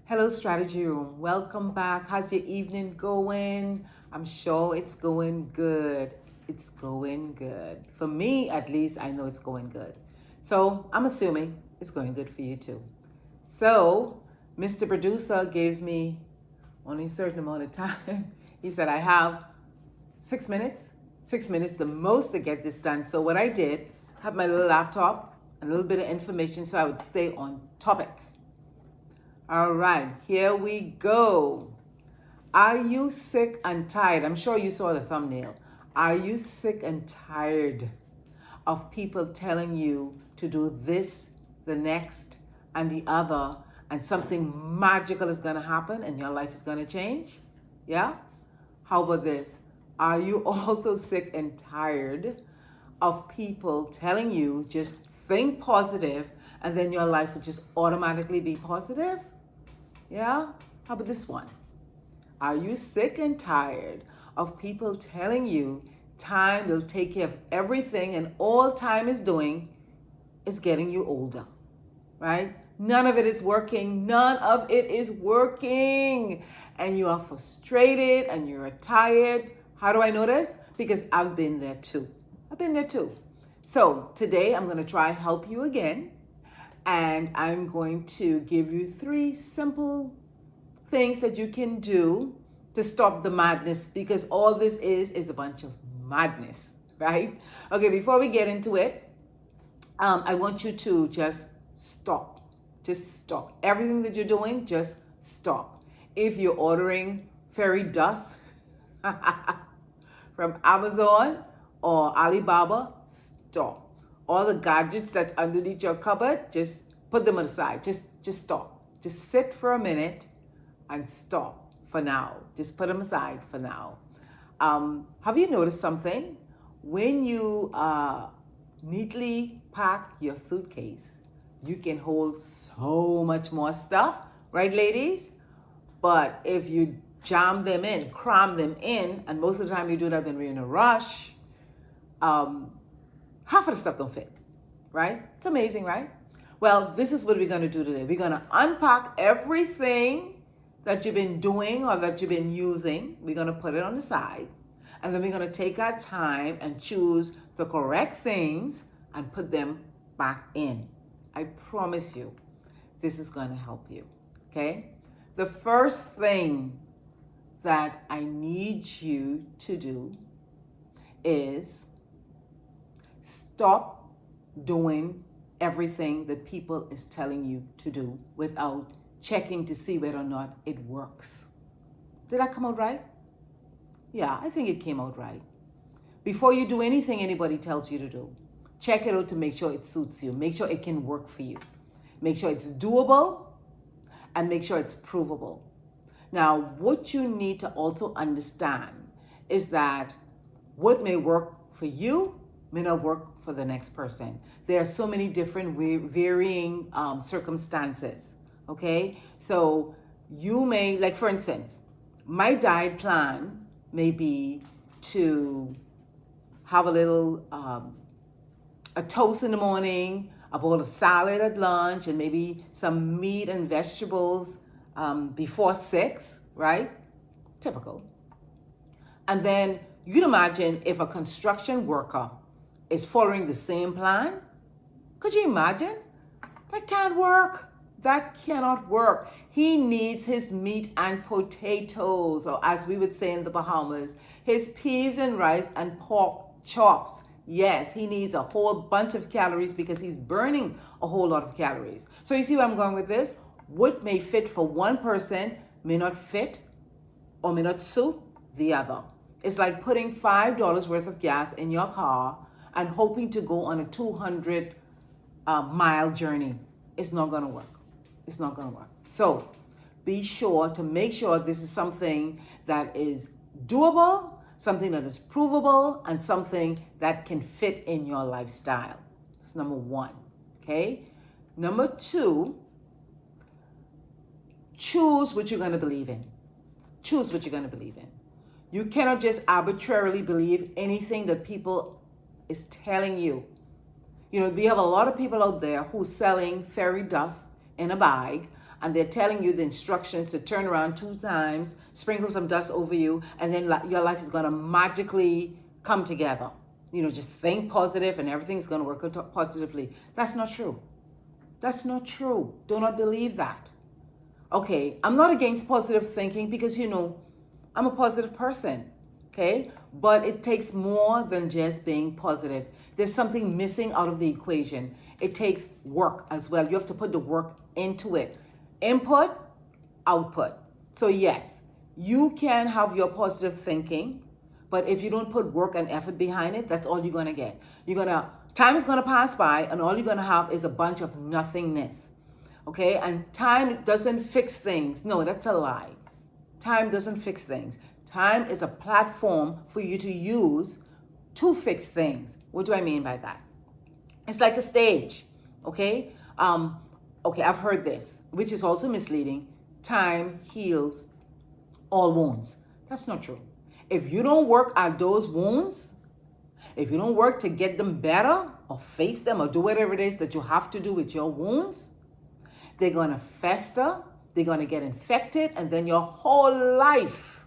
Hello, Strategy Room. Welcome back. How's your evening going? I'm sure it's going good. It's going good. For me, at least, I know it's going good. So I'm assuming it's going good for you too. So, Mr. Producer gave me only a certain amount of time. He said, I have 6 minutes, 6 minutes the most to get this done. So, what I did, have my little laptop, a little bit of information so I would stay on topic. All right, here we go. Are you sick and tired? I'm sure you saw the thumbnail. Are you sick and tired of people telling you to do this, the next, and the other, and something magical is going to happen and your life is going to change? Yeah? How about this? Are you also sick and tired of people telling you just think positive and then your life will just automatically be positive? Yeah? How about this one? Are you sick and tired of people telling you time will take care of everything and all time is doing is getting you older? Right? None of it is working. None of it is working. And you are frustrated and you're tired. How do I know this? Because I've been there too. I've been there too. So today I'm going to try help you again. And I'm going to give you 3 simple things that you can do to stop the madness, because all this is a bunch of madness, right? Okay, before we get into it, I want you to just stop. Just stop. Everything that you're doing, just stop. If you're ordering fairy dust from Amazon or Alibaba, stop. All the gadgets that's underneath your cupboard, just put them aside. Just stop. Just sit for a minute and stop for now. Just put them aside for now. Have you noticed something? When you neatly pack your suitcase, you can hold so much more stuff, right, ladies? But if you jam them in, cram them in, and most of the time you do that when we're in a rush, half of the stuff don't fit, right? It's amazing, right? Well, this is what we're going to do today. We're going to unpack everything that you've been doing or that you've been using. We're going to put it on the side. And then we're going to take our time and choose the correct things and put them back in. I promise you, this is going to help you. Okay? The first thing that I need you to do is stop doing everything that people is telling you to do without checking to see whether or not it works. Did that come out right? Yeah, I think it came out right. Before you do anything anybody tells you to do, check it out to make sure it suits you. Make sure it can work for you. Make sure it's doable and make sure it's provable. Now, what you need to also understand is that what may work for you may not work for the next person. There are so many different varying circumstances, okay? So you may, like for instance, my diet plan may be to have a little, a toast in the morning, a bowl of salad at lunch, and maybe some meat and vegetables before 6, right? Typical. And then you can imagine if a construction worker is following the same plan. Could you imagine? That can't work. That cannot work. He needs his meat and potatoes, or as we would say in the Bahamas, his peas and rice and pork chops. Yes, he needs a whole bunch of calories because he's burning a whole lot of calories. So you see where I'm going with this? What may fit for one person may not fit or may not suit the other. It's like putting $5 worth of gas in your car and hoping to go on a 200-mile journey. It's not going to work. It's not going to work. So be sure to make sure this is something that is doable, something that is provable, and something that can fit in your lifestyle. That's number 1. Okay? Number 2, choose what you're going to believe in. Choose what you're going to believe in. You cannot just arbitrarily believe anything that people is telling you. You know, we have a lot of people out there who's selling fairy dust in a bag, and they're telling you the instructions to turn around 2 times, sprinkle some dust over you, and then your life is going to magically come together. Just think positive and everything's going to work out positively. That's not true. That's not true. Do not believe that. Okay, I'm not against positive thinking because, I'm a positive person. Okay, but it takes more than just being positive. There's something missing out of the equation. It takes work as well. You have to put the work into it. Input, output. So yes, you can have your positive thinking, but if you don't put work and effort behind it, that's all you're going to get. Time is going to pass by, and all you're going to have is a bunch of nothingness. Okay, and time doesn't fix things. No, that's a lie. Time doesn't fix things. Time is a platform for you to use to fix things. What do I mean by that? It's like a stage, okay? I've heard this, which is also misleading. Time heals all wounds. That's not true. If you don't work at those wounds, if you don't work to get them better or face them or do whatever it is that you have to do with your wounds, they're going to fester, they're going to get infected, and then your whole life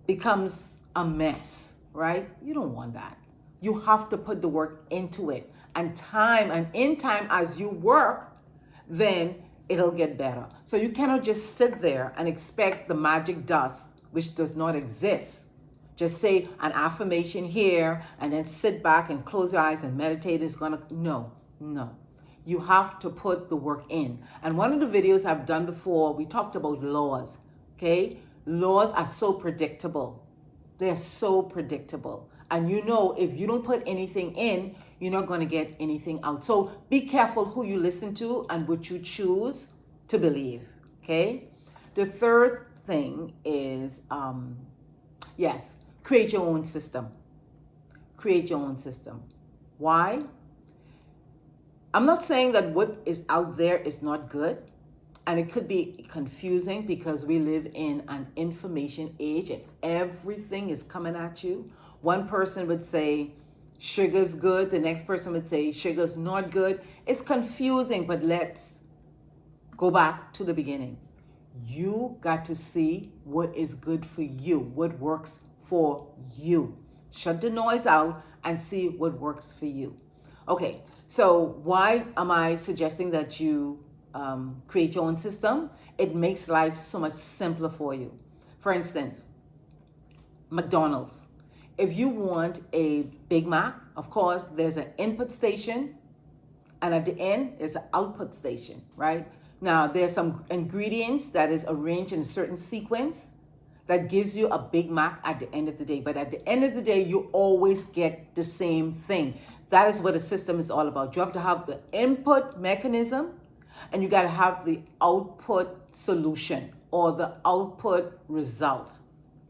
becomes a mess, right? You don't want that. You have to put the work into it. And in time, as you work, then it'll get better. So you cannot just sit there and expect the magic dust, which does not exist. Just say an affirmation here and then sit back and close your eyes and meditate is gonna, no. You have to put the work in. And one of the videos I've done before, we talked about laws, okay? Laws are so predictable. They're so predictable. And if you don't put anything in, you're not going to get anything out. So be careful who you listen to and what you choose to believe, okay? The third thing is, create your own system. Create your own system. Why? I'm not saying that what is out there is not good. And it could be confusing because we live in an information age and everything is coming at you. One person would say sugar's good. The next person would say sugar's not good. It's confusing, but let's go back to the beginning. You got to see what is good for you, what works for you. Shut the noise out and see what works for you. Okay, so why am I suggesting that you create your own system? It makes life so much simpler for you. For instance, McDonald's. If you want a Big Mac, of course, there's an input station, and at the end, there's an output station, right? Now, there's some ingredients that is arranged in a certain sequence that gives you a Big Mac at the end of the day. But at the end of the day, you always get the same thing. That is what a system is all about. You have to have the input mechanism, and you got to have the output solution or the output result.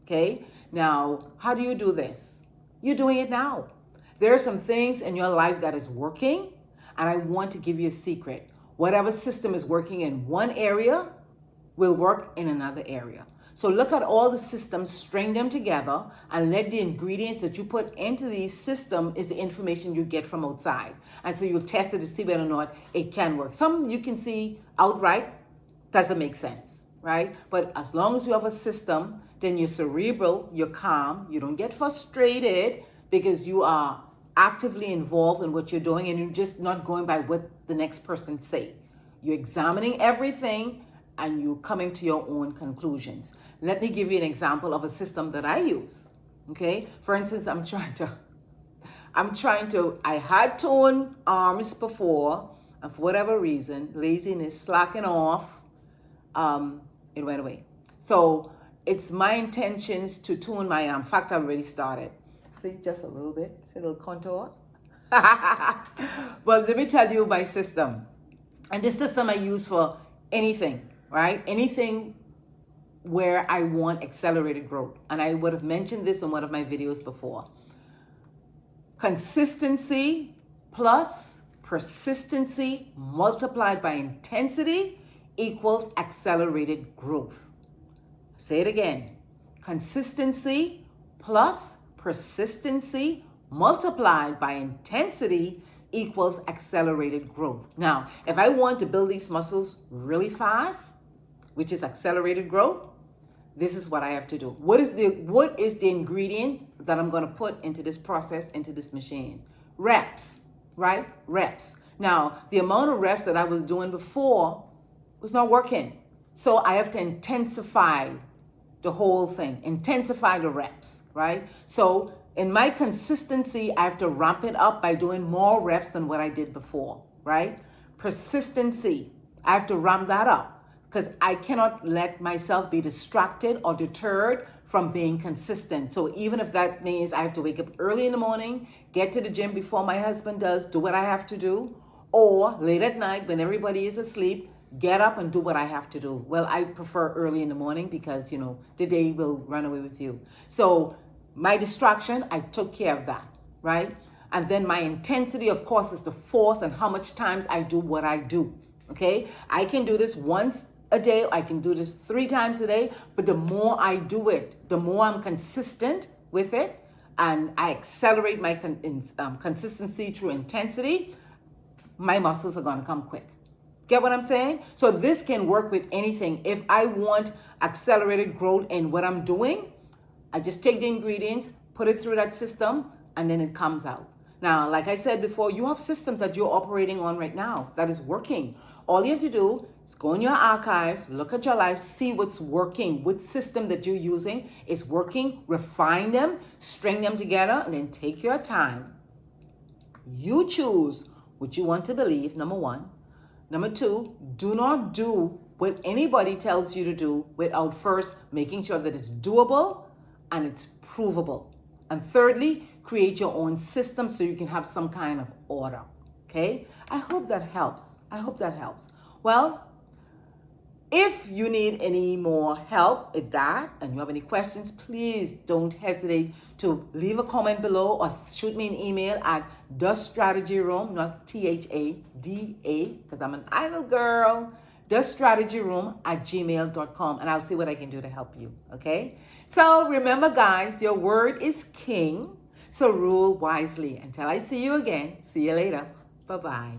Okay? Now, how do you do this? You're doing it now. There are some things in your life that is working, and I want to give you a secret. Whatever system is working in one area will work in another area. So look at all the systems, string them together, and let the ingredients that you put into the system is the information you get from outside. And so you'll test it to see whether or not it can work. Some you can see outright doesn't make sense, right? But as long as you have a system, then you're cerebral, you're calm, you don't get frustrated because you are actively involved in what you're doing and you're just not going by what the next person say. You're examining everything and you're coming to your own conclusions. Let me give you an example of a system that I use. Okay, for instance, I had toned arms before, and for whatever reason, laziness, slacking off, it went away. So it's my intentions to tune my arm. In fact, I've already started. See, just a little bit, see a little contour. Well, let me tell you my system. And this system I use for anything, right? Anything where I want accelerated growth. And I would have mentioned this in one of my videos before. Consistency plus persistency multiplied by intensity equals accelerated growth. Say it again. Consistency plus persistency multiplied by intensity equals accelerated growth. Now, if I want to build these muscles really fast, which is accelerated growth, this is what I have to do. What is the ingredient that I'm going to put into this process, into this machine? Reps, right? Reps. Now, the amount of reps that I was doing before was not working. So I have to intensify the whole thing, intensify the reps, right? So in my consistency, I have to ramp it up by doing more reps than what I did before, right? Persistency, I have to ramp that up because I cannot let myself be distracted or deterred from being consistent. So even if that means I have to wake up early in the morning, get to the gym before my husband does, do what I have to do, or late at night when everybody is asleep, get up and do what I have to do. Well, I prefer early in the morning because, the day will run away with you. So my distraction, I took care of that, right? And then my intensity, of course, is the force and how much times I do what I do, okay? I can do this once a day. I can do this 3 times a day. But the more I do it, the more I'm consistent with it, and I accelerate my consistency through intensity, my muscles are going to come quick. Get what I'm saying? So this can work with anything. If I want accelerated growth in what I'm doing, I just take the ingredients, put it through that system, and then it comes out. Now, like I said before, you have systems that you're operating on right now that is working. All you have to do is go in your archives, look at your life, see what's working, which system that you're using is working, refine them, string them together, and then take your time. You choose what you want to believe, number 1. Number 2, do not do what anybody tells you to do without first making sure that it's doable and it's provable. And thirdly, create your own system so you can have some kind of order. Okay? I hope that helps. Well, if you need any more help with that and you have any questions, please don't hesitate to leave a comment below or shoot me an email at The Strategy Room, not THADA, because I'm an idle girl, thestrategyroom@gmail.com, and I'll see what I can do to help you, okay? So remember, guys, your word is king, so rule wisely. Until I see you again, see you later. Bye-bye.